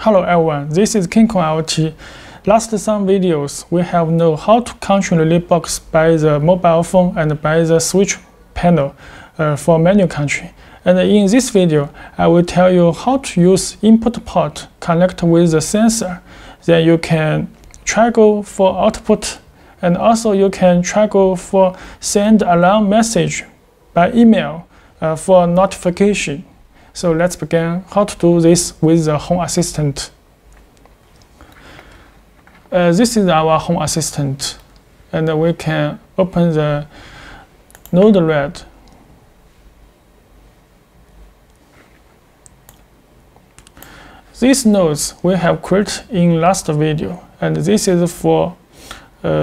Hello everyone, this is KingKong IoT. Last some videos, we have know how to control the relay box by the mobile phone and by the switch panel for manual control. And in this video, I will tell you how to use input port connect with the sensor. Then you can toggle for output, and also you can toggle for send alarm message by email for notification. So let's begin how to do this with the Home Assistant. This is our Home Assistant, and we can open the Node-RED. These nodes we have created in last video, and this is for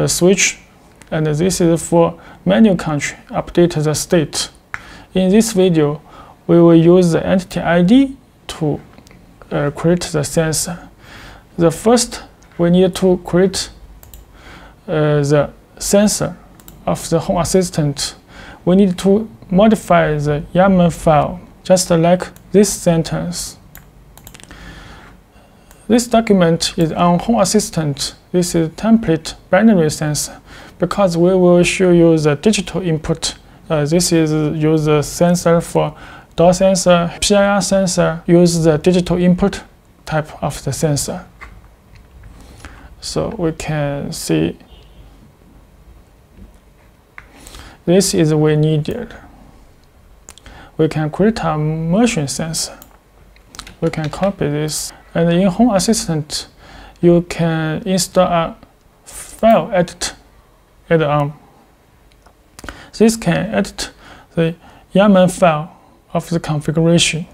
switch, and this is for manual control, update the state. In this video, we will use the entity ID to create the sensor. The first, we need to create the sensor of the Home Assistant. We need to modify the YAML file, just like this sentence. This document is on Home Assistant. This is template binary sensor, because we will show you the digital input. This is use the sensor for door sensor, PIR sensor, use the digital input type of the sensor. So we can see this is we needed. We can create a motion sensor. We can copy this, and in Home Assistant, you can install a file edit add-on. This can edit the YAML file of the configuration.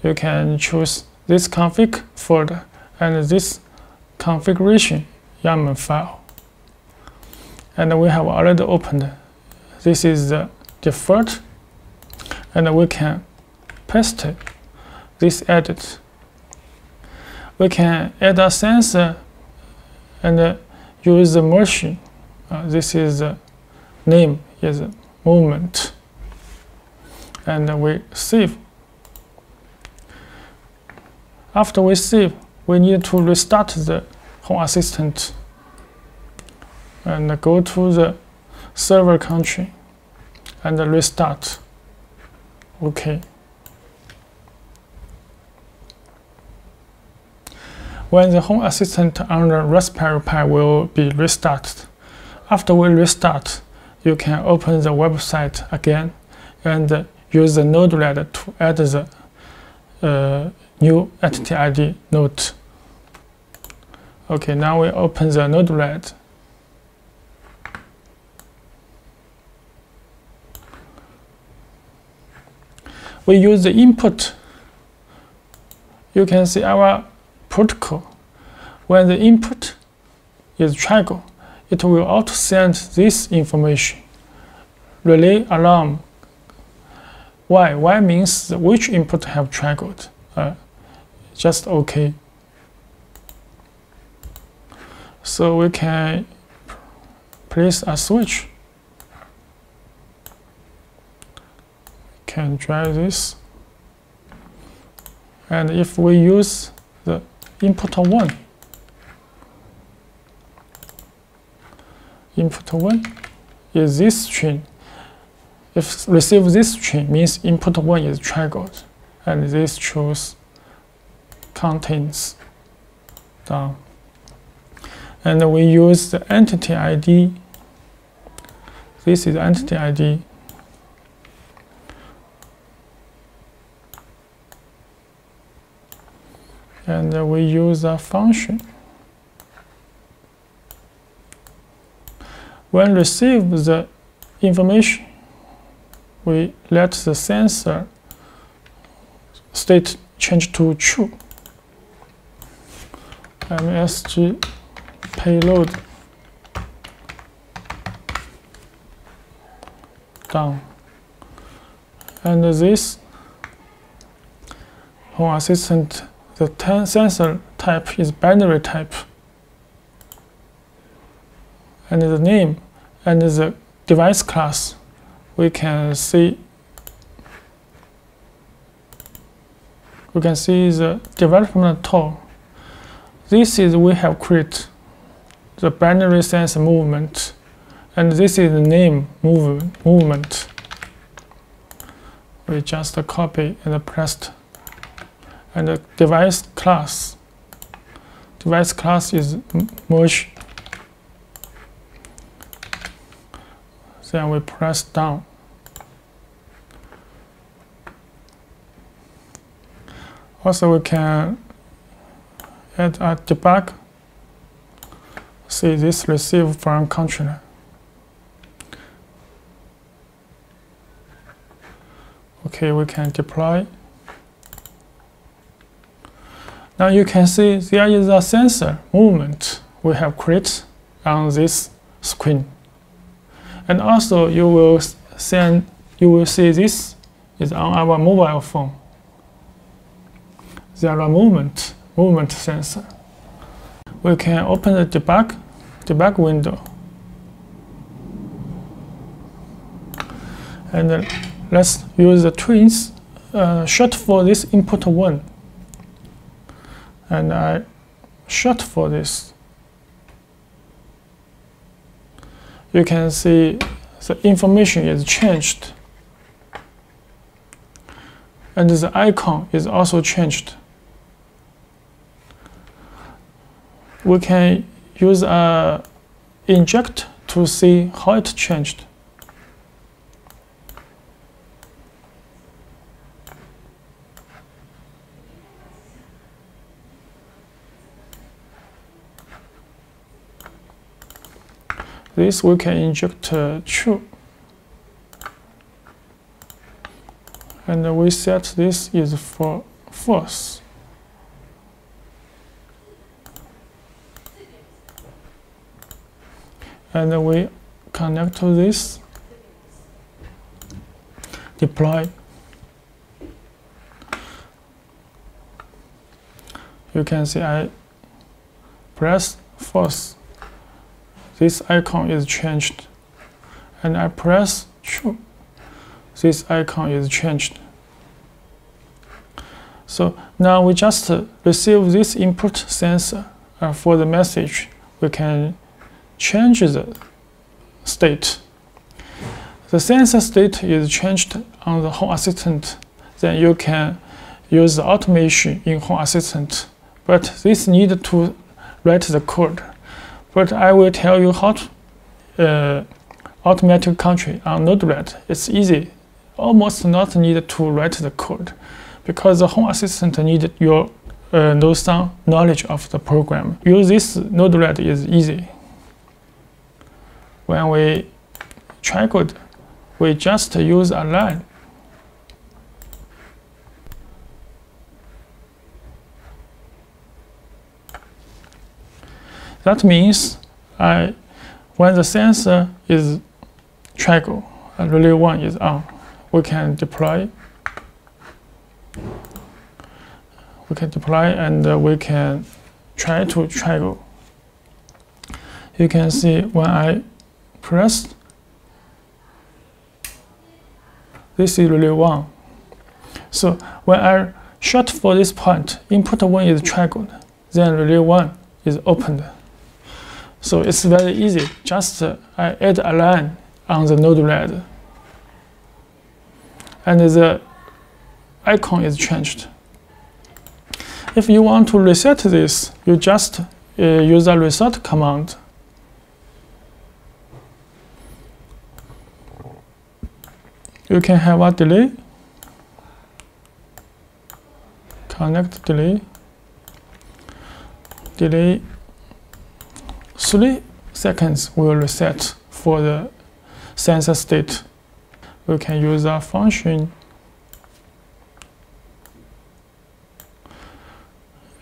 You can choose this config folder and this configuration YAML file. And we have already opened. This is the default, and we can paste this edit. We can add a sensor and use the motion. This is the name is movement. And we save. After we save, we need to restart the Home Assistant and go to the server country and restart. OK. When the Home Assistant on the Raspberry Pi will be restarted. After we restart, you can open the website again and use the Node-RED to add the new entity ID node. Okay, now we open the Node-RED. We use the input. You can see our protocol. When the input is triggered, it will auto-send this information. Relay alarm. Y. Y means which input have triggered. Just OK. So we can place a switch. Can drive this. And if we use the input 1, input 1 is this string. If receive this string means input 1 is triggered, and this shows contains down. And we use the entity ID. This is entity ID. And we use a function. When receive the information, we let the sensor state change to true. MSG payload down. And this Home Assistant, the sensor type is binary type. And the name and the device class, we can see we can see the development tool. This is we have created the binary sensor movement, and this is the name movement. We just copy and paste. And the device class. Device class is merge. Then we press down. Also, we can add a debug. See this receive from controller. Okay, we can deploy. Now you can see there is a sensor movement we have created on this screen. And also you will see this is on our mobile phone. There are movement sensor. We can open the debug window. And let's use the twins short for this input 1. And I short for this. You can see the information is changed. And the icon is also changed. We can use a inject to see how it changed. This we can inject true. And we set this is for false. And we connect to this, deploy. You can see I press false. This icon is changed. And I press true. This icon is changed. So now we just receive this input sensor for the message. We can change the state. The sensor state is changed on the Home Assistant. Then you can use the automation in Home Assistant. But this need to write the code. But I will tell you how to automatic country on Node-RED. It's easy, almost not needed to write the code, because the Home Assistant needed your know some knowledge of the program. Use this Node-RED is easy. When we try code, we just use a line. That means when the sensor is triangle and relay 1 is on, we can deploy. We can deploy and we can try to triangle. You can see when I press, this is relay 1. So when I short for this point, input 1 is triggered, then relay 1 is opened. So it's very easy. Just I add a line on the Node-RED, and the icon is changed. If you want to reset this, you just use a reset command. You can have a delay, connect delay, 3 seconds will reset for the sensor state. We can use a function,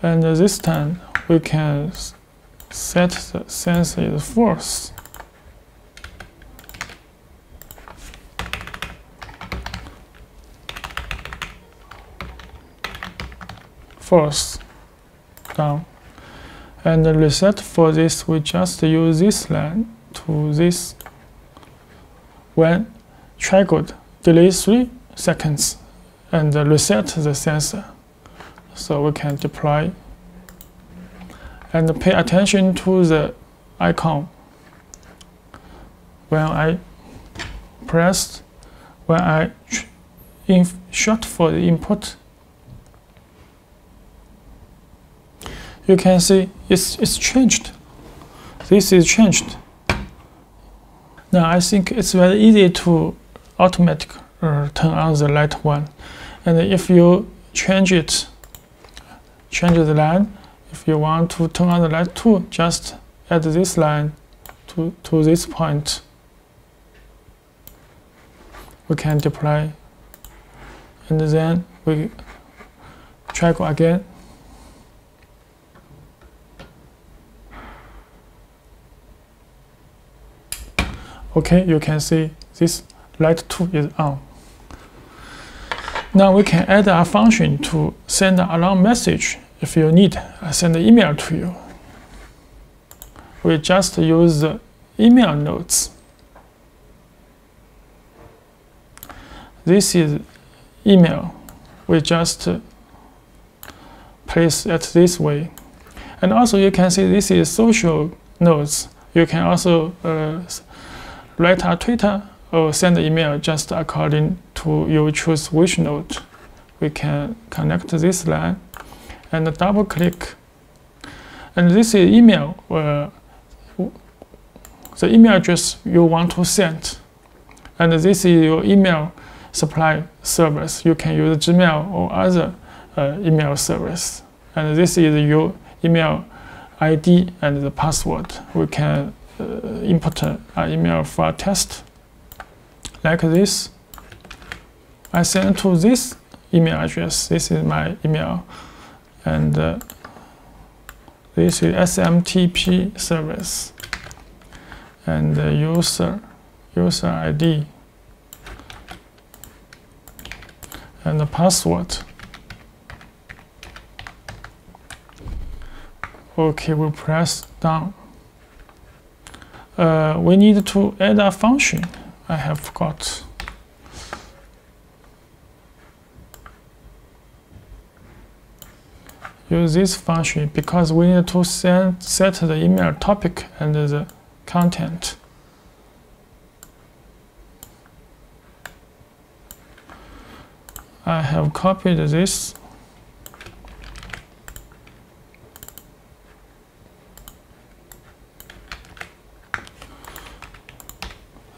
and this time we can set the sensor is false. False, down. And the reset for this, we just use this line to this. When triggered, delay 3 seconds and reset the sensor. so we can deploy. And pay attention to the icon. When I short for the input, you can see it's changed. This is changed. Now I think it's very easy to automatically turn on the light 1. And if you change the line, if you want to turn on the light 2, just add this line to this point. We can deploy, and then we try go again. Okay, you can see this light 2 is on. Now we can add a function to send an alarm message. If you need, I send an email to you. We just use the email notes. This is email. We just place it this way. And also you can see this is social notes. You can also write a Twitter or send an email just according to you choose which node. We can connect this line and double click. And this is email, the email address you want to send. And this is your email supply service. You can use Gmail or other email service. And this is your email ID and the password. We can input an email for a test like this. I send to this email address. This is my email, and this is SMTP service, and user ID and the password. Okay, we press down. We need to add a function. I have forgot. Use this function because we need to set the email topic and the content. I have copied this.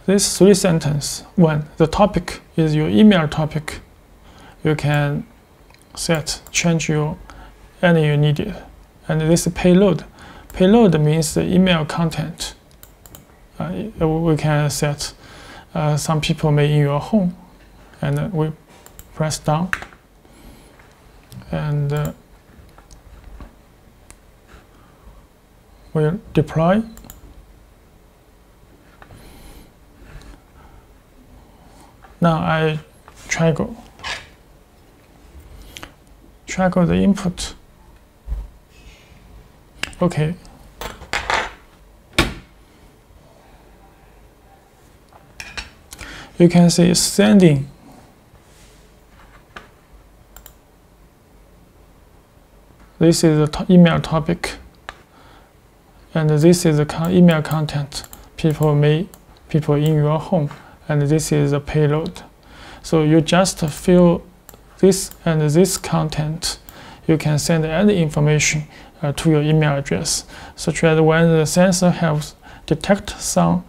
This 3 sentences. 1. The topic is your email topic. You can change any you needed. And this is payload. Payload means the email content. We can set some people may in your home, and we press down, and we deploy. Now I toggle the input. Okay. You can see it's sending. This is the email topic, and this is the email content. People in your home, and this is the payload. So you just fill this and this content. You can send any information to your email address, such as when the sensor has detect some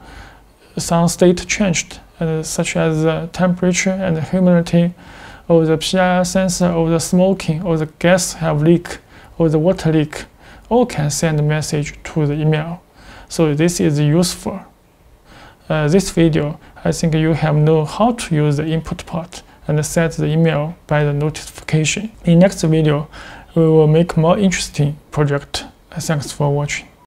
state changed, such as the temperature and the humidity, or the PIR sensor, or the smoking, or the gas have leak, or the water leak, all can send a message to the email. So this is useful. This video, I think you have known how to use the input part and set the email by the notification. In next video, we will make more interesting project. Thanks for watching.